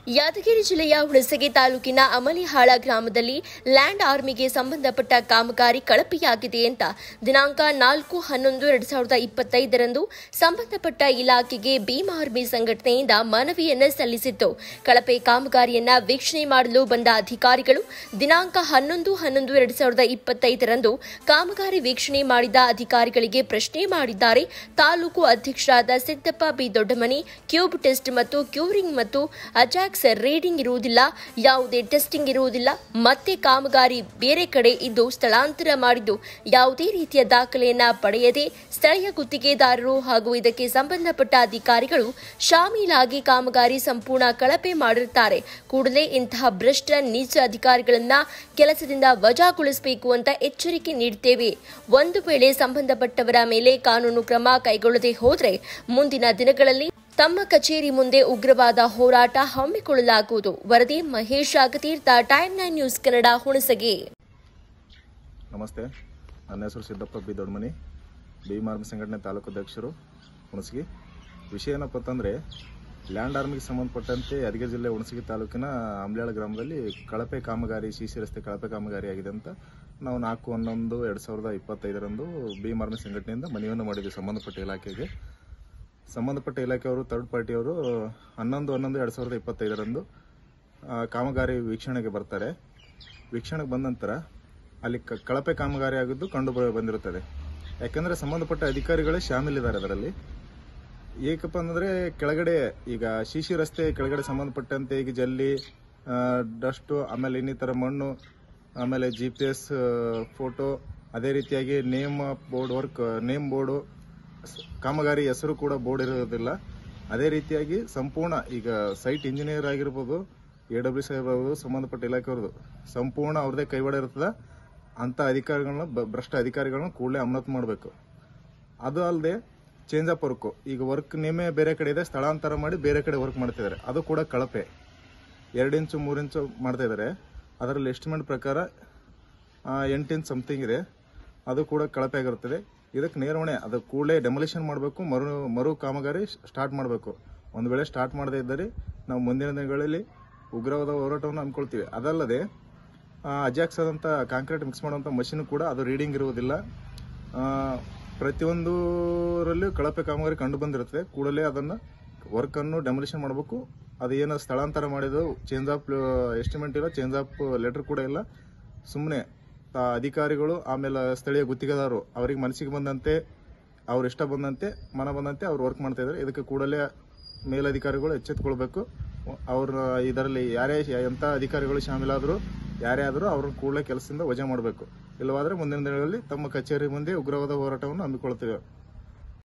ಯಾದಗಿರಿ ಜಿಲ್ಲೆಯ ಹುಣಸಗಿ ತಾಲೂಕಿನ ಅಮಲಿಹಾಳ ಗ್ರಾಮದಲ್ಲಿ ಲ್ಯಾಂಡ್ ಆರ್ಮಿಗೆ ಸಂಬಂಧಪಟ್ಟ ಕಾಮಗಾರಿ ಕಳಪೆಯಾಗಿದೆ ಅಂತ ದಿನಾಂಕ 4/11/2025ರಂದು ಸಂಬಂಧಪಟ್ಟ ಇಲಾಖೆಗೆ ಭೀಮ್ ಆರ್ಮಿ ಸಂಘಟನೆಯಿಂದ ಮನವಿಯನ್ನು ಸಲ್ಲಿಸಿತ್ತು. ಕಳಪೆ ಕಾಮಗಾರಿಯನ್ನ ವೀಕ್ಷಣೆ ಮಾಡಲು ಬಂದ ಅಧಿಕಾರಿಗಳು ದಿನಾಂಕ 11/11/2025ರಂದು ಕಾಮಗಾರಿ ವೀಕ್ಷಣೆ ಮಾಡಿದ ಅಧಿಕಾರಿಗಳಿಗೆ ಪ್ರಶ್ನೆ ಮಾಡಿದ್ದಾರೆ. ತಾಲೂಕು ಅಧ್ಯಕ್ಷರಾದ Siddappa B Doddamani cube test ಮತ್ತು ಕ್ಯೂರಿಂಗ್ ಮತ್ತು ಅಜಾಕ್ಸ್ ರೀಡಿಂಗ್ ಇರುವುದಿಲ್ಲ, ಯಾವುದೇ ಟೆಸ್ಟಿಂಗ್ ಇರುವುದಿಲ್ಲ, ಮತ್ತೆ ಕಾಮಗಾರಿ ಬೇರೆ ಕಡೆ ಇದ್ದು ಸ್ಥಳಾಂತರ ಮಾಡಿದ್ದು ಯಾವುದೇ ರೀತಿಯ ದಾಖಲೆಯನ್ನ ಪಡೆಯದೆ ಸ್ಥಳೀಯ ಗುತ್ತಿಗೆದಾರರು ಹಾಗೂ ಇದಕ್ಕೆ ಸಂಬಂಧಪಟ್ಟ ಅಧಿಕಾರಿಗಳು ಶಾಮೀಲಾಗಿ ಕಾಮಗಾರಿ ಸಂಪೂರ್ಣ ಕಳಪೆ ಮಾಡಿರುತ್ತಾರೆ. ಕೂಡಲೇ ಇಂತಹ ಭ್ರಷ್ಟ ನೀಚ ಅಧಿಕಾರಿಗಳನ್ನ ಕೆಲಸದಿಂದ ವಜಾಗೊಳಿಸಬೇಕು ಅಂತ ಎಚ್ಚರಿಕೆ ನೀಡುತ್ತೇವೆ. ಒಂದು ವೇಳೆ ಸಂಬಂಧಪಟ್ಟವರ ಮೇಲೆ ಕಾನೂನು ಕ್ರಮ ಕೈಗೊಳ್ಳದೆ ಹೋದರೆ ಮುಂದಿನ ದಿನಗಳಲ್ಲಿ ತಮ್ಮ ಕಚೇರಿ ಮುಂದೆ ಉಗ್ರವಾದ ಹೋರಾಟ ಹಮ್ಮಿಕೊಳ್ಳಲಾಗುವುದು. ವರದಿ ಮಹೇಶ್ ಅಗತೀರ್ಥ, ಟೈಮ್ 9 ನ್ಯೂಸ್ ಕನ್ನಡ, ಹುಣಸಗಿ. ನಮಸ್ತೆ, ನನ್ನ ಹೆಸರು ಸಿದ್ದಪ್ಪ ಬಿ ದೊಡ್ಡಮನಿ, ಭೀಮ್ ಆರ್ಮಿ ಸಂಘಟನೆ ತಾಲೂಕು ಅಧ್ಯಕ್ಷರು, ಹುಣಸಗಿ. ವಿಷಯ ಏನಪ್ಪ ಅಂತಂದರೆ, ಲ್ಯಾಂಡ್ ಆರ್ಮಿಗೆ ಸಂಬಂಧಪಟ್ಟಂತೆ ಯಾದಗಿರಿ ಜಿಲ್ಲೆ ಹುಣಸಗಿ ತಾಲೂಕಿನ ಅಮಲಿಹಾಳ ಗ್ರಾಮದಲ್ಲಿ ಕಳಪೆ ಕಾಮಗಾರಿ, ಸಿಸಿ ರಸ್ತೆ ಕಳಪೆ ಕಾಮಗಾರಿ ಆಗಿದೆ ಅಂತ ನಾವು 4/11/2025ರಂದು ಭೀಮ್ ಆರ್ಮಿ ಸಂಘಟನೆಯಿಂದ ಮನವಿಯನ್ನು ಮಾಡಿದ್ವಿ ಸಂಬಂಧಪಟ್ಟ ಇಲಾಖೆಯವರು, ಥರ್ಡ್ ಪಾರ್ಟಿಯವರು 11/11/2025ರಂದು ಕಾಮಗಾರಿ ವೀಕ್ಷಣೆಗೆ ಬರ್ತಾರೆ. ವೀಕ್ಷಣೆಗೆ ಬಂದ ನಂತರ ಅಲ್ಲಿ ಕಳಪೆ ಕಾಮಗಾರಿ ಆಗಿದ್ದು ಕಂಡು ಬಂದಿರುತ್ತದೆ. ಯಾಕೆಂದರೆ ಸಂಬಂಧಪಟ್ಟ ಅಧಿಕಾರಿಗಳೇ ಶಾಮೀಲಿದ್ದಾರೆ ಅದರಲ್ಲಿ. ಏಕಪ್ಪ ಅಂದರೆ ಕೆಳಗಡೆ ಈಗ ಸಿಸಿ ರಸ್ತೆ ಕೆಳಗಡೆ ಸಂಬಂಧಪಟ್ಟಂತೆ ಈಗ ಜಲ್ಲಿ, ಡಸ್ಟು, ಆಮೇಲೆ ಇನ್ನಿತರ ಮಣ್ಣು, ಆಮೇಲೆ GPS ಫೋಟೋ, ಅದೇ ರೀತಿಯಾಗಿ ನೇಮ್ ಬೋರ್ಡು, ಕಾಮಗಾರಿ ಹೆಸರು ಕೂಡ ಬೋರ್ಡ್ ಇರೋದಿಲ್ಲ. ಅದೇ ರೀತಿಯಾಗಿ ಸಂಪೂರ್ಣ ಈಗ ಸೈಟ್ ಇಂಜಿನಿಯರ್ ಆಗಿರ್ಬೋದು, AWS ಆಗಿರ್ಬೋದು, ಸಂಬಂಧಪಟ್ಟ ಇಲಾಖೆಯವ್ರದ್ದು ಸಂಪೂರ್ಣ ಅವ್ರದೇ ಕೈವಾಡ ಇರ್ತದೆ. ಅಂತ ಅಧಿಕಾರಿಗಳನ್ನ, ಭ್ರಷ್ಟ ಅಧಿಕಾರಿಗಳನ್ನ ಕೂಡಲೇ ಅಮಾನತು ಮಾಡಬೇಕು. ಅದು ಅಲ್ಲದೆ ಚೇಂಜ್ ಆಫ್ ವರ್ಕ್, ಈಗ ವರ್ಕ್ ನೇಮೇ ಬೇರೆ ಕಡೆ ಇದೆ, ಸ್ಥಳಾಂತರ ಮಾಡಿ ಬೇರೆ ಕಡೆ ವರ್ಕ್ ಮಾಡ್ತಿದ್ದಾರೆ. ಅದು ಕೂಡ ಕಳಪೆ. 2 ಇಂಚು 3 ಇಂಚು ಮಾಡ್ತಾ ಇದ್ದಾರೆ. ಅದರಲ್ಲಿ ಎಸ್ಟಿಮೇಟ್ ಪ್ರಕಾರ 8 ಇಂಚ್ ಸಮಥಿಂಗ್ ಇದೆ. ಅದು ಕೂಡ ಕಳಪೆ ಆಗಿರುತ್ತದೆ. ಇದಕ್ಕೆ ನಿರ್ವಹಣೆ, ಅದು ಕೂಡಲೇ ಡೆಮೊಲಿಷನ್ ಮಾಡಬೇಕು, ಮರು ಕಾಮಗಾರಿ ಸ್ಟಾರ್ಟ್ ಮಾಡಬೇಕು. ಒಂದು ವೇಳೆ ಸ್ಟಾರ್ಟ್ ಮಾಡದೇ ಇದ್ದರೆ ನಾವು ಮುಂದಿನ ದಿನಗಳಲ್ಲಿ ಉಗ್ರವಾದ ಹೋರಾಟವನ್ನು ಹಮ್ಮಿಕೊಳ್ತೀವಿ. ಅದಲ್ಲದೆ ಅಜಾಕ್ಸ್ ಆದಂಥ ಕಾಂಕ್ರೀಟ್ ಮಿಕ್ಸ್ ಮಾಡುವಂಥ ಮಷಿನ್ ಕೂಡ ಅದು ರೀಡಿಂಗ್ ಇರುವುದಿಲ್ಲ. ಪ್ರತಿಯೊಂದರಲ್ಲೂ ಕಳಪೆ ಕಾಮಗಾರಿ ಕಂಡು ಬಂದಿರುತ್ತದೆ. ಕೂಡಲೇ ಅದನ್ನು ವರ್ಕನ್ನು ಡೆಮೊಲಿಷನ್ ಮಾಡಬೇಕು. ಅದು ಏನೋ ಸ್ಥಳಾಂತರ ಮಾಡಿದ್ದು ಚೇಂಜ್ ಆಫ್ ಎಸ್ಟಿಮೇಟ್ ಇಲ್ಲ, ಚೇಂಜ್ ಆಫ್ ಲೆಟರ್ ಕೂಡ ಇಲ್ಲ. ಸುಮ್ಮನೆ ಅಧಿಕಾರಿಗಳು ಆಮೇಲೆ ಸ್ಥಳೀಯ ಗುತ್ತಿಗೆದಾರರು ಅವರಿಗೆ ಮನಸ್ಸಿಗೆ ಬಂದಂತೆ, ಅವ್ರ ಇಷ್ಟ ಬಂದಂತೆ, ಮನ ಬಂದಂತೆ ಅವ್ರು ವರ್ಕ್ ಮಾಡ್ತಾ ಇದ್ದಾರೆ. ಇದಕ್ಕೆ ಕೂಡಲೇ ಮೇಲಧಿಕಾರಿಗಳು ಎಚ್ಚೆತ್ತುಕೊಳ್ಬೇಕು. ಅವ್ರ ಇದರಲ್ಲಿ ಎಂಥ ಅಧಿಕಾರಿಗಳು ಶಾಮೀಲಾದರೂ, ಯಾರೇ ಆದರೂ ಅವ್ರನ್ನ ಕೂಡಲೇ ಕೆಲಸದಿಂದ ವಜಾ ಮಾಡಬೇಕು. ಇಲ್ಲವಾದರೆ ಮುಂದಿನ ದಿನಗಳಲ್ಲಿ ತಮ್ಮ ಕಚೇರಿ ಮುಂದೆ ಉಗ್ರವಾದ ಹೋರಾಟವನ್ನು ಹಮ್ಮಿಕೊಳ್ತೇವೆ.